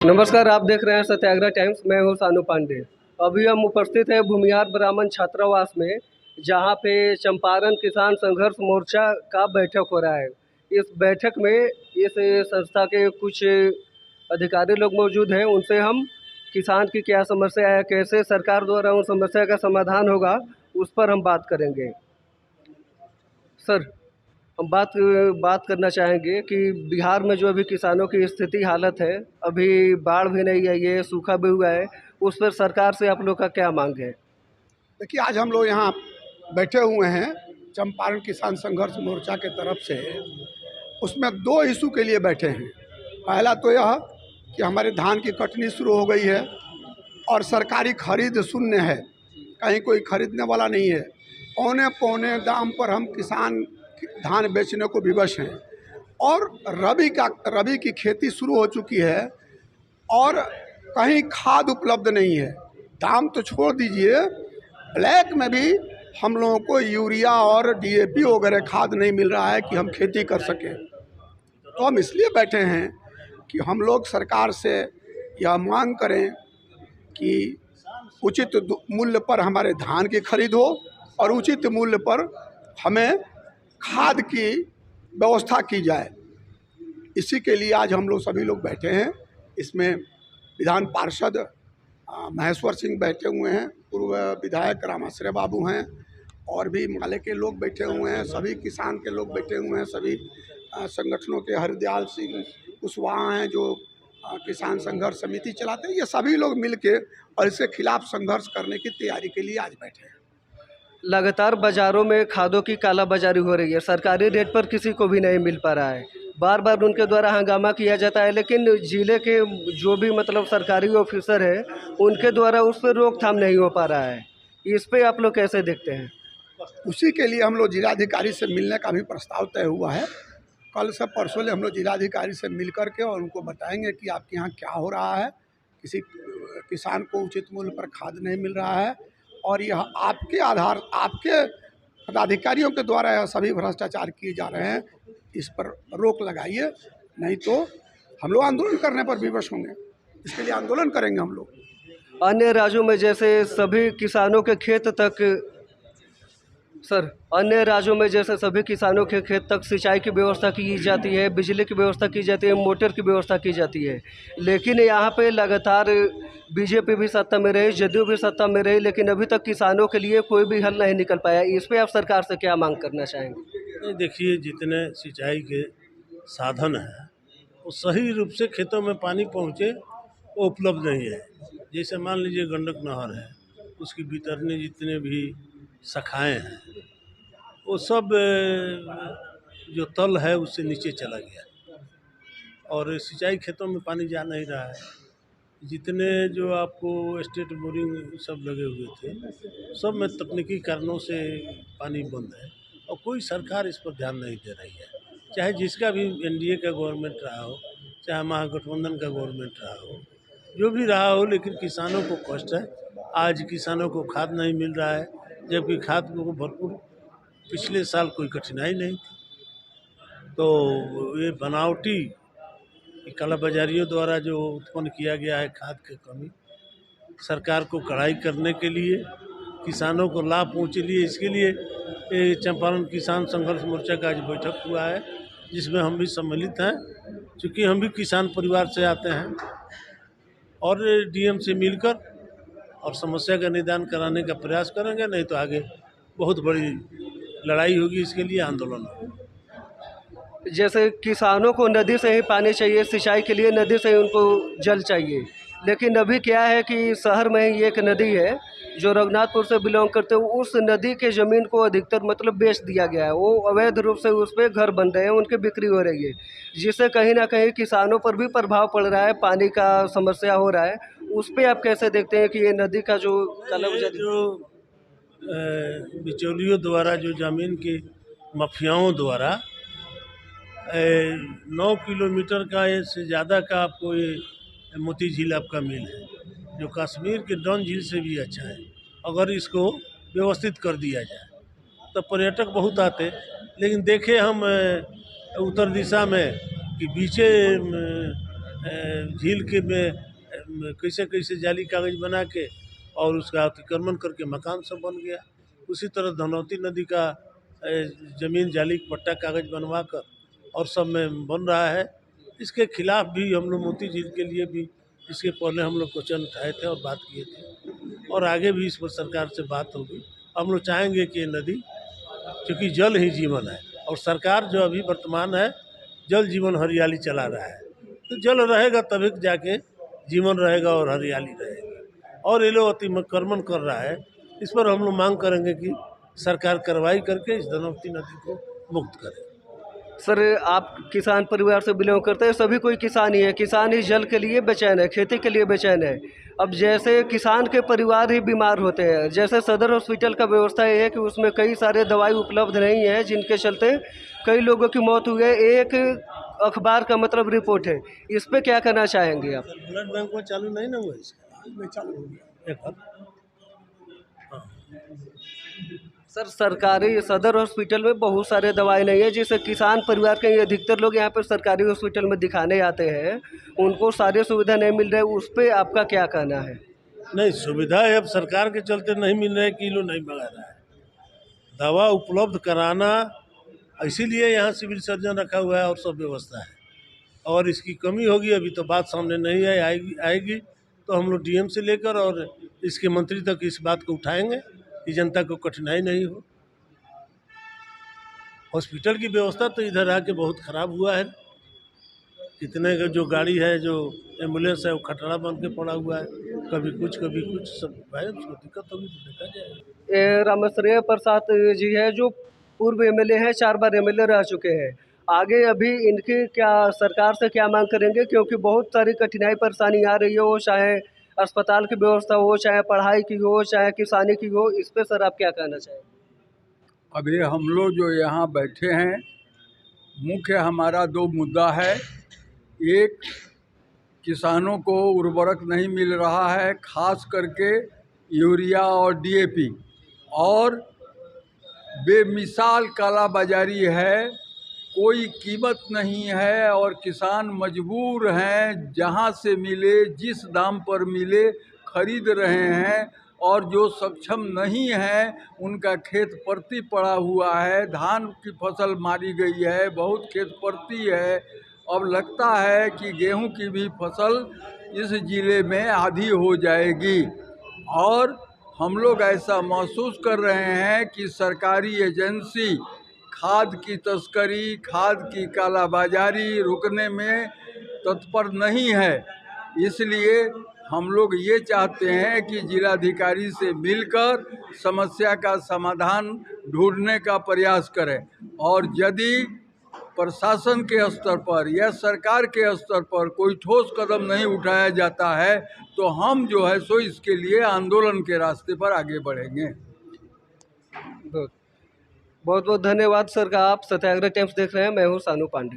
नमस्कार, आप देख रहे हैं सत्याग्रह टाइम्स। मैं हूं सानू पांडे। अभी हम उपस्थित हैं भूमिहार ब्राह्मण छात्रावास में, जहां पे चंपारण किसान संघर्ष मोर्चा का बैठक हो रहा है। इस बैठक में इस संस्था के कुछ अधिकारी लोग मौजूद हैं। उनसे हम किसान की क्या समस्या है, कैसे सरकार द्वारा उन समस्या का समाधान होगा, उस पर हम बात करेंगे। सर, हम बात करना चाहेंगे कि बिहार में जो अभी किसानों की स्थिति हालत है, अभी बाढ़ भी नहीं आई है, सूखा भी हुआ है, उस पर सरकार से आप लोग का क्या मांग है? देखिए, आज हम लोग यहाँ बैठे हुए हैं चंपारण किसान संघर्ष मोर्चा के तरफ से। उसमें दो इशू के लिए बैठे हैं। पहला तो यह कि हमारे धान की कटनी शुरू हो गई है और सरकारी खरीद शून्य है, कहीं कोई खरीदने वाला नहीं है। पौने पौने दाम पर हम किसान धान बेचने को विवश हैं। और रबी की खेती शुरू हो चुकी है और कहीं खाद उपलब्ध नहीं है। दाम तो छोड़ दीजिए, ब्लैक में भी हम लोगों को यूरिया और डीएपी वगैरह खाद नहीं मिल रहा है कि हम खेती कर सकें। तो हम इसलिए बैठे हैं कि हम लोग सरकार से यह मांग करें कि उचित मूल्य पर हमारे धान की खरीद हो और उचित मूल्य पर हमें खाद की व्यवस्था की जाए। इसी के लिए आज हम लोग सभी लोग बैठे हैं। इसमें विधान पार्षद महेश्वर सिंह बैठे हुए हैं, पूर्व विधायक रामाश्रय बाबू हैं, और भी माले के लोग बैठे हुए हैं, सभी किसान के लोग बैठे हुए हैं, सभी संगठनों के हरदयाल सिंह कुशवाहा हैं जो किसान संघर्ष समिति चलाते हैं। ये सभी लोग मिल के और इसके खिलाफ संघर्ष करने की तैयारी के लिए आज बैठे हैं। लगातार बाज़ारों में खादों की कालाबाजारी हो रही है, सरकारी रेट पर किसी को भी नहीं मिल पा रहा है। बार बार उनके द्वारा हंगामा किया जाता है, लेकिन ज़िले के जो भी सरकारी ऑफिसर है, उनके द्वारा उस पर रोकथाम नहीं हो पा रहा है। इस पे आप लोग कैसे देखते हैं? उसी के लिए हम लोग जिलाधिकारी से मिलने का भी प्रस्ताव तय हुआ है। कल से परसों ले हम लोग जिलाधिकारी से मिल करके और उनको बताएंगे कि आपके यहाँ क्या हो रहा है। किसी किसान को उचित मूल्य पर खाद नहीं मिल रहा है और यह आपके पदाधिकारियों के द्वारा यह सभी भ्रष्टाचार किए जा रहे हैं। इस पर रोक लगाइए, नहीं तो हम लोग आंदोलन करने पर विवश होंगे। इसके लिए आंदोलन करेंगे हम लोग। अन्य राज्यों में जैसे सभी किसानों के खेत तक अन्य राज्यों में जैसे सभी किसानों के खेत तक सिंचाई की व्यवस्था की जाती है, बिजली की व्यवस्था की जाती है, मोटर की व्यवस्था की जाती है, लेकिन यहाँ पे लगातार बीजेपी भी सत्ता में रही, जदयू भी सत्ता में रही, लेकिन अभी तक किसानों के लिए कोई भी हल नहीं निकल पाया। इस पर आप सरकार से क्या मांग करना चाहेंगे? देखिए, जितने सिंचाई के साधन हैं वो सही रूप से खेतों में पानी पहुँचे वो उपलब्ध नहीं है। जैसे मान लीजिए गंडक नहर है, उसकी भीतरने जितने भी शाखाएँ हैं वो सब जो तल है उससे नीचे चला गया और सिंचाई खेतों में पानी जा नहीं रहा है। जितने जो आपको स्टेट बोरिंग सब लगे हुए थे, सब में तकनीकी कारणों से पानी बंद है और कोई सरकार इस पर ध्यान नहीं दे रही है। चाहे जिसका भी एनडीए का गवर्नमेंट रहा हो, चाहे महागठबंधन का गवर्नमेंट रहा हो, जो भी रहा हो, लेकिन किसानों को कष्ट है। आज किसानों को खाद नहीं मिल रहा है, जबकि खाद को भरपूर पिछले साल कोई कठिनाई नहीं थी। तो ये बनावटी कालाबाजारियों द्वारा जो उत्पन्न किया गया है खाद की कमी, सरकार को कड़ाई करने के लिए, किसानों को लाभ पहुँचे लिए, इसके लिए चंपारण किसान संघर्ष मोर्चा का आज बैठक हुआ है, जिसमें हम भी सम्मिलित हैं। चूँकि हम भी किसान परिवार से आते हैं और डीएम से मिलकर और समस्या का निदान कराने का प्रयास करेंगे, नहीं तो आगे बहुत बड़ी लड़ाई होगी, इसके लिए आंदोलन होगा। जैसे किसानों को नदी से ही पानी चाहिए, सिंचाई के लिए नदी से ही उनको जल चाहिए, लेकिन अभी क्या है कि शहर में ही एक नदी है जो रघुनाथपुर से बिलोंग करते हैं, उस नदी के ज़मीन को अधिकतर बेच दिया गया है। वो अवैध रूप से उस पर घर बन रहे हैं, उनकी बिक्री हो रही है, जिससे कहीं ना कहीं किसानों पर भी प्रभाव पड़ रहा है, पानी का समस्या हो रहा है। उस पर आप कैसे देखते हैं कि ये नदी का जो जो बिचौलियों द्वारा, जो ज़मीन के माफियाओं द्वारा 9 किलोमीटर का से ज़्यादा का आपको ये मोती झील आपका मिल है, जो कश्मीर के डन झील से भी अच्छा है। अगर इसको व्यवस्थित कर दिया जाए तो पर्यटक बहुत आते, लेकिन देखे हम उत्तर दिशा में कि बीचे झील के में कैसे कैसे जाली कागज बना के और उसका अतिक्रमण करके मकान सब बन गया। उसी तरह धनौती नदी का ज़मीन जाली पट्टा कागज बनवा कर और सब में बन रहा है। इसके खिलाफ भी हम लोग मोती झील के लिए भी इसके पहले हम लोग क्वेश्चन उठाए थे और बात किए थे और आगे भी इस पर सरकार से बात होगी। हम लोग चाहेंगे कि ये नदी, क्योंकि जल ही जीवन है और सरकार जो अभी वर्तमान है जल जीवन हरियाली चला रहा है, तो जल रहेगा तभी जाके जीवन रहेगा और हरियाली रहेगी। और ये लोग अतिक्रमण कर रहा है, इस पर हम लोग मांग करेंगे कि सरकार कार्रवाई करके इस धनौती नदी को मुक्त करे। सर, आप किसान परिवार से बिलोंग करते हैं, सभी कोई किसान ही है। किसान ही जल के लिए बेचैन है, खेती के लिए बेचैन है। अब जैसे किसान के परिवार ही बीमार होते हैं, जैसे सदर हॉस्पिटल का व्यवस्था ये है कि उसमें कई सारे दवाई उपलब्ध नहीं है, जिनके चलते कई लोगों की मौत हुई है। एक अखबार का मतलब रिपोर्ट है, इस पे क्या करना चाहेंगे आप? ब्लड बैंक में चालू नहीं ना हुआ इसका? चालू हो गया। हाँ। सर, सरकारी सदर हॉस्पिटल में बहुत सारे दवाई नहीं है, जिससे किसान परिवार के अधिकतर लोग यहाँ पर सरकारी हॉस्पिटल में दिखाने आते हैं, उनको सारी सुविधा नहीं मिल रही है। उस पर आपका क्या कहना है? नहीं, सुविधा अब सरकार के चलते नहीं मिल रहे, किलो नहीं मंगा रहा है। दवा उपलब्ध कराना, इसीलिए यहाँ सिविल सर्जन रखा हुआ है और सब व्यवस्था है। और इसकी कमी होगी अभी तो बात सामने नहीं है, आएगी तो हम लोग डीएम से लेकर और इसके मंत्री तक इस बात को उठाएंगे कि जनता को कठिनाई नहीं हो। हॉस्पिटल की व्यवस्था तो इधर आके बहुत ख़राब हुआ है। कितने का जो गाड़ी है, जो एम्बुलेंस है, वो खटरा बन के पड़ा हुआ है, कभी कुछ सब भाई, उसको दिक्कत होगी तो देखा जाएगा। रामश्रेय प्रसाद जी है, जो पूर्व एमएलए हैं, 4 बार एमएलए रह चुके हैं। आगे अभी इनकी क्या, सरकार से क्या मांग करेंगे? क्योंकि बहुत सारी कठिनाई परेशानी आ रही हो, चाहे अस्पताल की व्यवस्था हो, चाहे पढ़ाई की हो, चाहे किसानी की हो। इस पे सर आप क्या कहना चाहेंगे? अभी हम लोग जो यहाँ बैठे हैं, मुख्य हमारा 2 मुद्दा है। एक, किसानों को उर्वरक नहीं मिल रहा है, खास करके यूरिया और डीएपी, और बेमिसाल कालाबाजारी है, कोई कीमत नहीं है और किसान मजबूर हैं, जहाँ से मिले जिस दाम पर मिले खरीद रहे हैं। और जो सक्षम नहीं है उनका खेत परती पड़ा हुआ है, धान की फसल मारी गई है, बहुत खेत परती है। अब लगता है कि गेहूं की भी फसल इस ज़िले में आधी हो जाएगी। और हम लोग ऐसा महसूस कर रहे हैं कि सरकारी एजेंसी खाद की तस्करी, खाद की कालाबाजारी रुकने में तत्पर नहीं है। इसलिए हम लोग ये चाहते हैं कि जिलाधिकारी से मिलकर समस्या का समाधान ढूंढने का प्रयास करें, और यदि प्रशासन के स्तर पर या सरकार के स्तर पर कोई ठोस कदम नहीं उठाया जाता है तो हम जो है सो इसके लिए आंदोलन के रास्ते पर आगे बढ़ेंगे। बहुत बहुत धन्यवाद सर का। आप सत्याग्रह टाइम्स देख रहे हैं, मैं हूँ सानू पांडे।